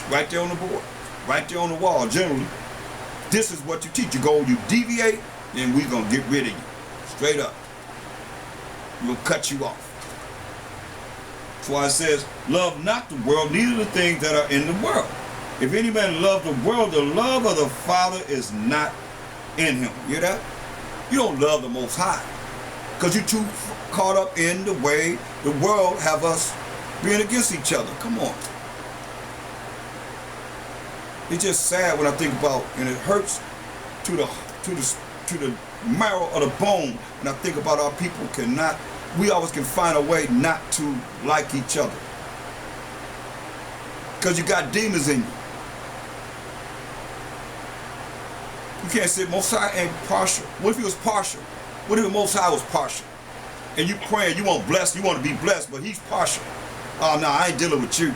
Right there on the board. Right there on the wall, generally. This is what you teach. You deviate, then we're going to get rid of you. Straight up. We'll cut you off. That's why it says, love not the world, neither the things that are in the world. If any man love the world, the love of the Father is not in him. You hear that? You don't love the Most High. Because you're too caught up in the way the world have us being against each other. Come on. It's just sad when I think about, and it hurts to the marrow of the bone when I think about our people we always can find a way not to like each other. Because you got demons in you. You can't say Most High ain't partial. What if he was partial? What if the Most High was partial? And you praying, you want to be blessed, but he's partial. Oh no, I ain't dealing with you.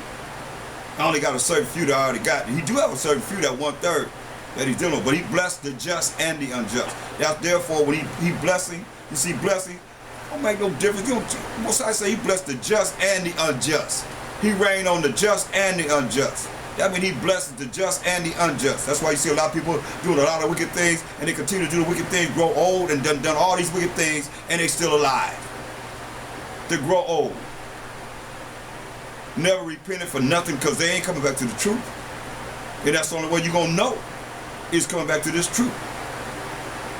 I only got a certain few that I already got. He do have a certain few, that 1/3 that he's dealing with, but he blessed the just and the unjust. That's therefore when he blessing, you see blessing, don't make no difference. Most I say he blessed the just and the unjust. He reigned on the just and the unjust. That means he blesses the just and the unjust. That's why you see a lot of people doing a lot of wicked things, and they continue to do the wicked things, grow old, and done all these wicked things, and they still alive. They grow old. Never repented for nothing because they ain't coming back to the truth. And that's the only way you're going to know is coming back to this truth.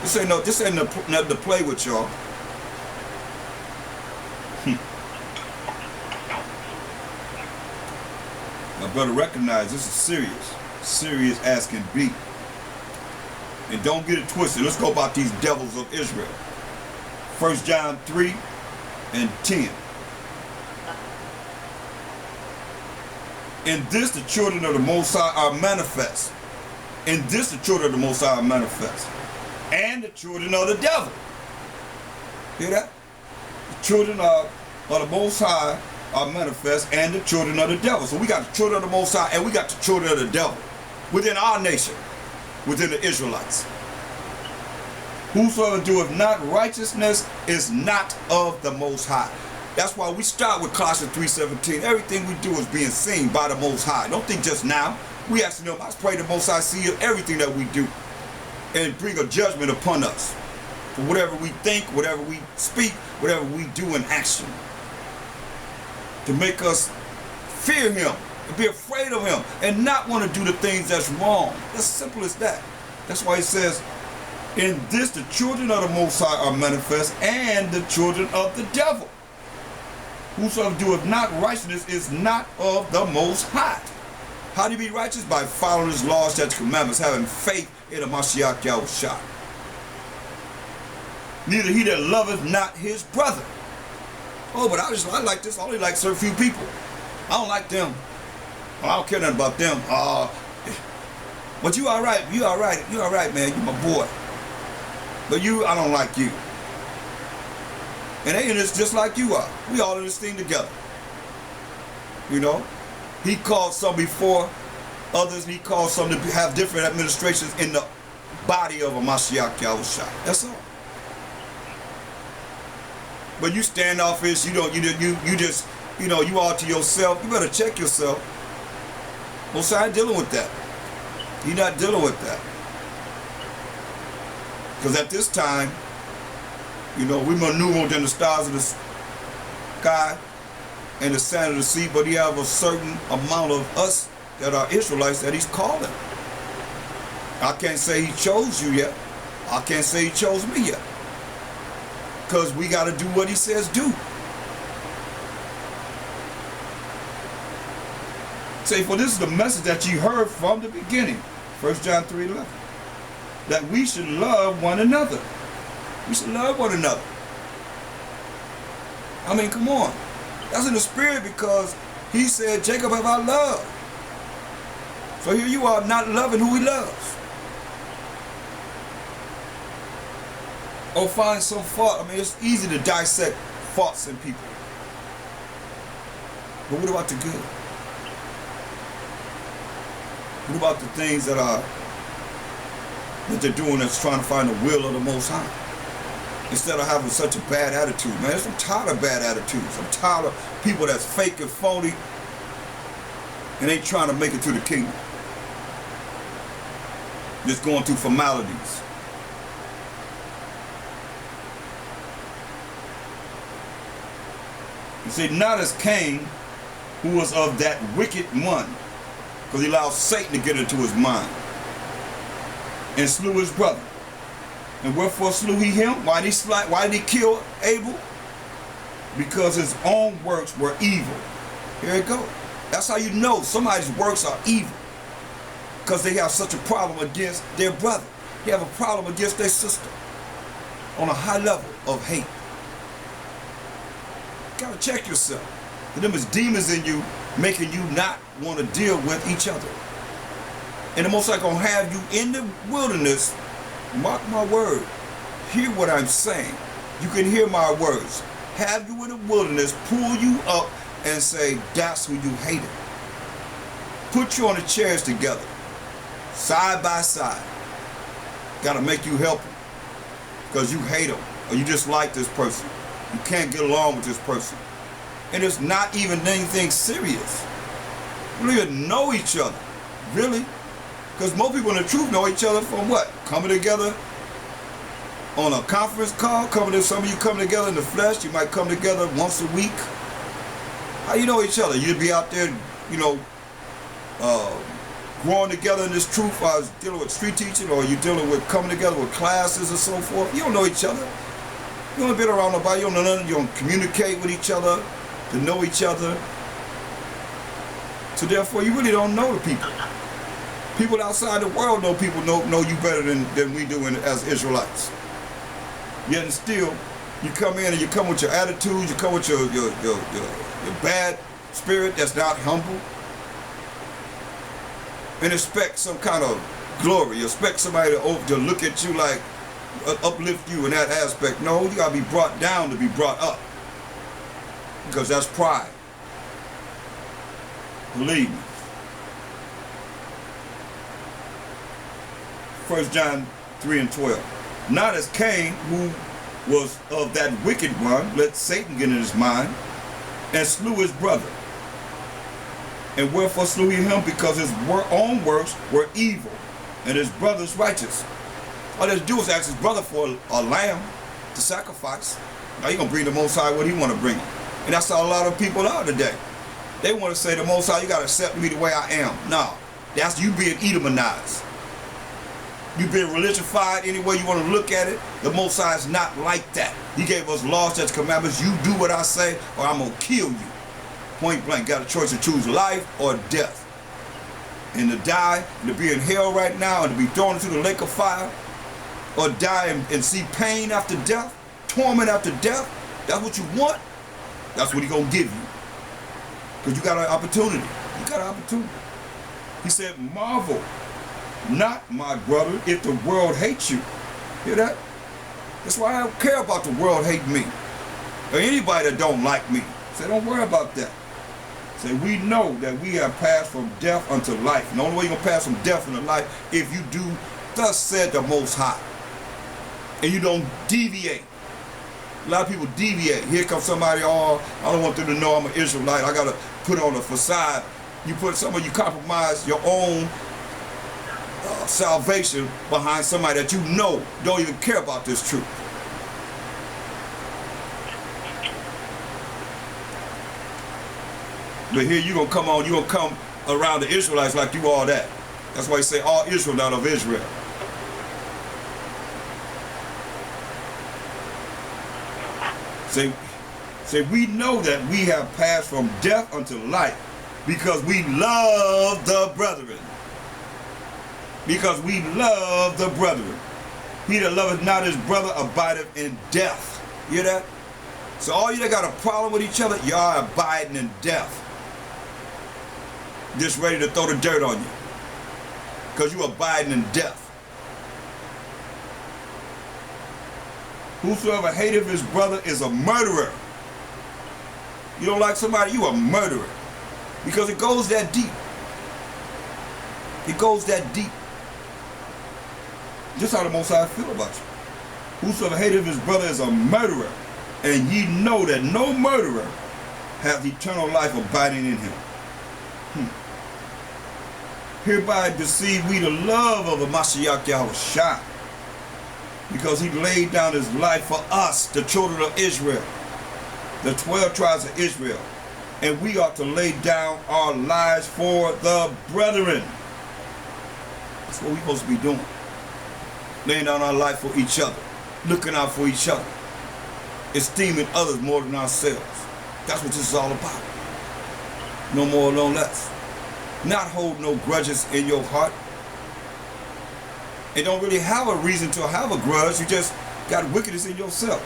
This ain't nothing to play with, y'all. I better recognize this is serious as can be. And don't get it twisted. Let's go about these devils of Israel. 1 John 3:10. In this the children of the Most High are manifest. In this the children of the Most High are manifest. And the children of the devil. Hear that? The children of the Most High are manifest, and the children of the devil. So we got the children of the Most High, and we got the children of the devil within our nation, within the Israelites. Whosoever doeth not righteousness is not of the Most High. That's why we start with Colossians 3:17. Everything we do is being seen by the Most High. Don't think just now. We asking them, I pray the Most High see everything that we do and bring a judgment upon us for whatever we think, whatever we speak, whatever we do in action. To make us fear him, and be afraid of him, and not want to do the things that's wrong. As simple as that. That's why he says, in this the children of the Most High are manifest, and the children of the devil. Whosoever doeth not righteousness is not of the Most High. How do you be righteous? By following his laws, statutes, commandments, having faith in the Mashiach Yahushua. Neither he that loveth not his brother. Oh, but I like this. I only like certain few people. I don't like them. Well, I don't care nothing about them. But you all right. You all right. You all right, man. You my boy. But I don't like you. And they in this just like you are. We all in this thing together. You know? He called some before others, and he called some to have different administrations in the body of a Mashiach Yahushua. That's all. But you standoffish, you just, you all to yourself. You better check yourself. Most High ain't dealing with that. He's not dealing with that. Because at this time, we more numerous than the stars of the sky and the sand of the sea, but he have a certain amount of us that are Israelites that he's calling. I can't say he chose you yet. I can't say he chose me yet. Because we got to do what he says do. Say, for this is the message that you heard from the beginning. 1 John 3:11. That we should love one another. We should love one another. I mean, come on. That's in the spirit, because he said, Jacob have I loved. So here you are not loving who he loves. Or find some fault. I mean, it's easy to dissect faults in people. But what about the good? What about the things that they're doing that's trying to find the will of the Most High? Instead of having such a bad attitude, man. I'm tired of bad attitudes. I'm tired of people that's fake and phony and ain't trying to make it to the kingdom. Just going through formalities. You see, not as Cain, who was of that wicked one, because he allowed Satan to get into his mind, and slew his brother. And wherefore slew he him? Why did he kill Abel? Because his own works were evil. Here it goes. That's how you know somebody's works are evil. Because they have such a problem against their brother. They have a problem against their sister. On a high level of hate. You gotta check yourself. And them is demons in you making you not want to deal with each other. And the Most High gonna have you in the wilderness. Mark my word. Hear what I'm saying. You can hear my words. Have you in the wilderness, pull you up and say, that's who you hated. Put you on the chairs together, side by side. Gotta make you help them because you hate them or you just like this person. You can't get along with this person. And it's not even anything serious. You don't even know each other, really. Because most people in the truth know each other from what? Coming together on a conference call, some of you come together in the flesh, you might come together once a week. How you know each other? You'd be out there, growing together in this truth. I was dealing with street teaching, or you dealing with coming together with classes and so forth. You don't know each other. You don't been around nobody, you don't know nothing, you don't communicate with each other, to know each other. So therefore you really don't know the people. People outside the world know people know you better than we do as Israelites. Yet and still, you come in and you come with your attitude, you come with your bad spirit that's not humble, and expect some kind of glory. You expect somebody to look at you like, uplift you in that aspect. No, you gotta be brought down to be brought up, because that's pride. Believe me. 1 John 3:12. Not as Cain, who was of that wicked one, let Satan get in his mind, and slew his brother. And wherefore slew he him? Because his own works were evil, and his brother's righteous. All they do is ask his brother for a lamb to sacrifice. Now he's going to bring the Most High what he want to bring. And that's how a lot of people are today. They want to say, the Most High, you got to accept me the way I am. No, that's you being Edomanized. You being religionified any way you want to look at it. The Most High is not like that. He gave us laws, statutes, commandments. You do what I say or I'm going to kill you. Point blank. Got a choice to choose life or death. And to die, and to be in hell right now, and to be thrown into the lake of fire, or die and see pain after death, torment after death. That's what you want. That's what He's going to give you. Because you got an opportunity. You got an opportunity. He said, marvel not, my brother, if the world hates you. Hear that? That's why I don't care about the world hating me. Or anybody that don't like me. Say, don't worry about that. Say, we know that we have passed from death unto life. And the only way you're going to pass from death into life, if you do, thus said the Most High. And you don't deviate. A lot of people deviate. Here comes somebody, oh, I don't want them to know I'm an Israelite. I got to put on a facade. You compromise your own salvation behind somebody that you know don't even care about this truth. But here you're going to come around the Israelites like you all that. That's why you say all Israel not of Israel. Say we know that we have passed from death unto life because we love the brethren. Because we love the brethren. He that loveth not his brother abideth in death. You hear that? So all you that got a problem with each other, y'all abiding in death. Just ready to throw the dirt on you. Because you abiding in death. Whosoever hateth his brother is a murderer. You don't like somebody, you a murderer. Because it goes that deep. It goes that deep. Just how the Most High feel about you. Whosoever hateth his brother is a murderer. And ye know that no murderer hath eternal life abiding in him. Hereby deceive we the love of the Mashiach Yahushua, because he laid down his life for us, the children of Israel, the 12 tribes of Israel. And we ought to lay down our lives for the brethren. That's what we're supposed to be doing. Laying down our life for each other, looking out for each other, esteeming others more than ourselves. That's what this is all about. No more, no less. Not hold no grudges in your heart. And don't really have a reason to have a grudge. You just got wickedness in yourself.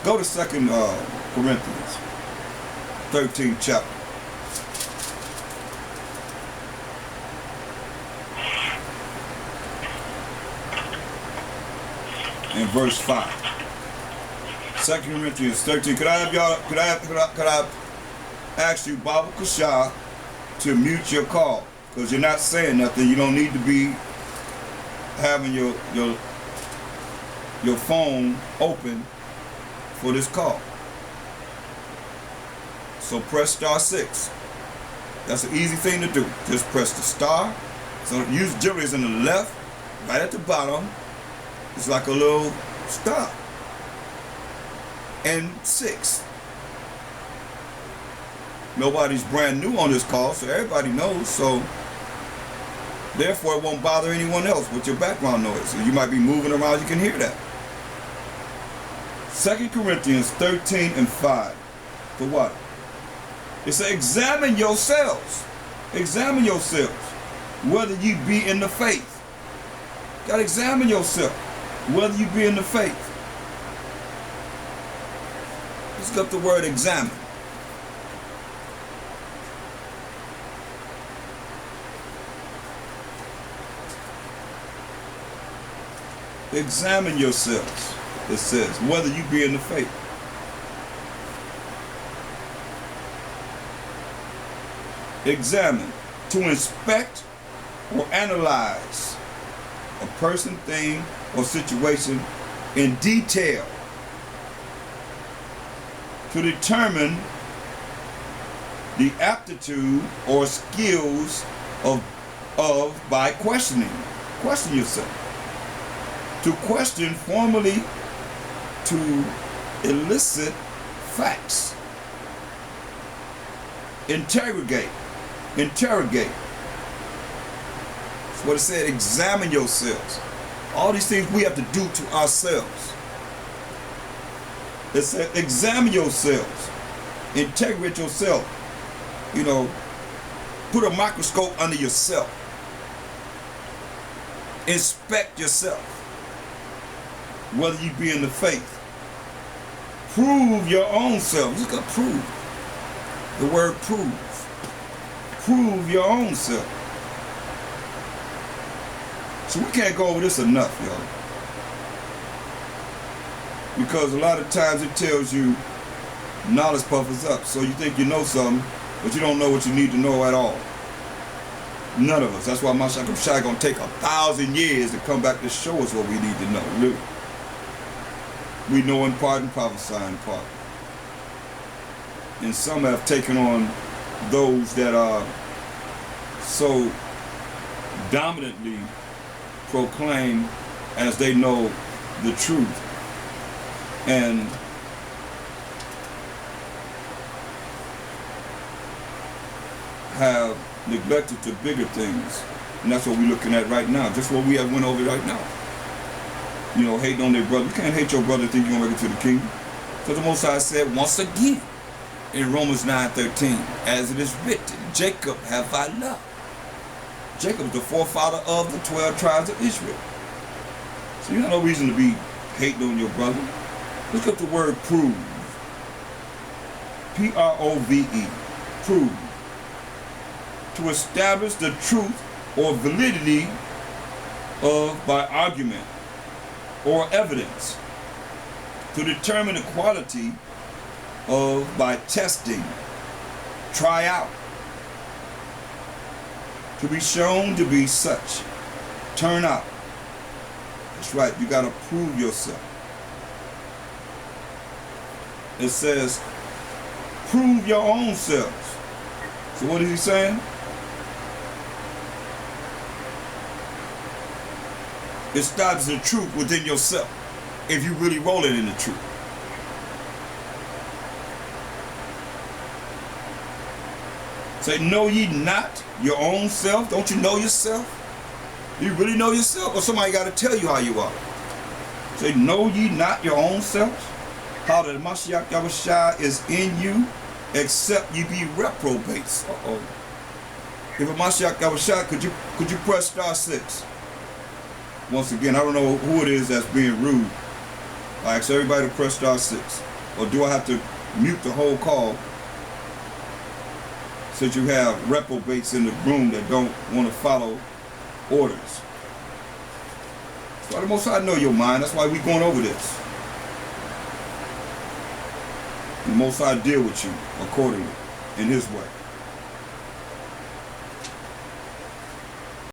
Go to 2 Corinthians 13th chapter. And verse 5. 2 Corinthians 13. Could I ask you, Baba Kushah, to mute your call? Because you're not saying nothing. You don't need to be having your phone open for this call. So press *6. That's an easy thing to do. Just press the star. So generally it's in the left, right at the bottom. It's like a little star. And 6. Nobody's brand new on this call, so everybody knows. So therefore it won't bother anyone else with your background noise. So you might be moving around, you can hear that. 2 Corinthians 13 and 5. For what? It says, examine yourselves. Examine yourselves, whether you be in the faith. You gotta examine yourself, whether you be in the faith. Let's look up the word examine. Examine yourselves, it says, whether you be in the faith. Examine, to inspect or analyze a person, thing, or situation in detail, to determine the aptitude or skills of by questioning. Question yourself. To question formally, to elicit facts. Interrogate. That's what it said. Examine yourselves. All these things we have to do to ourselves. It said examine yourselves. Integrate yourself. You know, put a microscope under yourself. Inspect yourself, whether you be in the faith. Prove your own self. Look at prove. The word prove. Prove your own self. So we can't go over this enough, y'all. Because a lot of times it tells you knowledge puffers up. So you think you know something, but you don't know what you need to know at all. None of us. That's why Mashiach is going to take 1,000 years to come back to show us what we need to know, really. We know in part and prophesy in part. And some have taken on those that are so dominantly proclaim as they know the truth, and have neglected the bigger things. And that's what we're looking at right now. Just what we have went over right now. You know, hating on their brother. You can't hate your brother and think you're going to make it to the kingdom. So the Most High said once again in Romans 9:13, as it is written, Jacob have I loved. Jacob is the forefather of the 12 tribes of Israel. So you have no reason to be hating on your brother. Look up the word prove. P-R-O-V-E. Prove. To establish the truth or validity of by argument or evidence. To determine the quality of by testing. Try out. To be shown to be such. Turn out. That's right, you got to prove yourself. It says, prove your own selves. So what is he saying? Establish the truth within yourself if you really rolling in the truth. Say, know ye not your own self? Don't you know yourself? Do you really know yourself? Or somebody got to tell you how you are? Say, know ye not your own selves? How that Mashiach Yahushua is in you, except you be reprobates. Uh-oh. If a Mashiach Yahushua, could you press *6? Once again, I don't know who it is that's being rude. I ask everybody to press *6. Or do I have to mute the whole call since you have reprobates in the room that don't want to follow orders? That's why the Most High know your mind. That's why we going over this. The Most High deal with you accordingly in His way.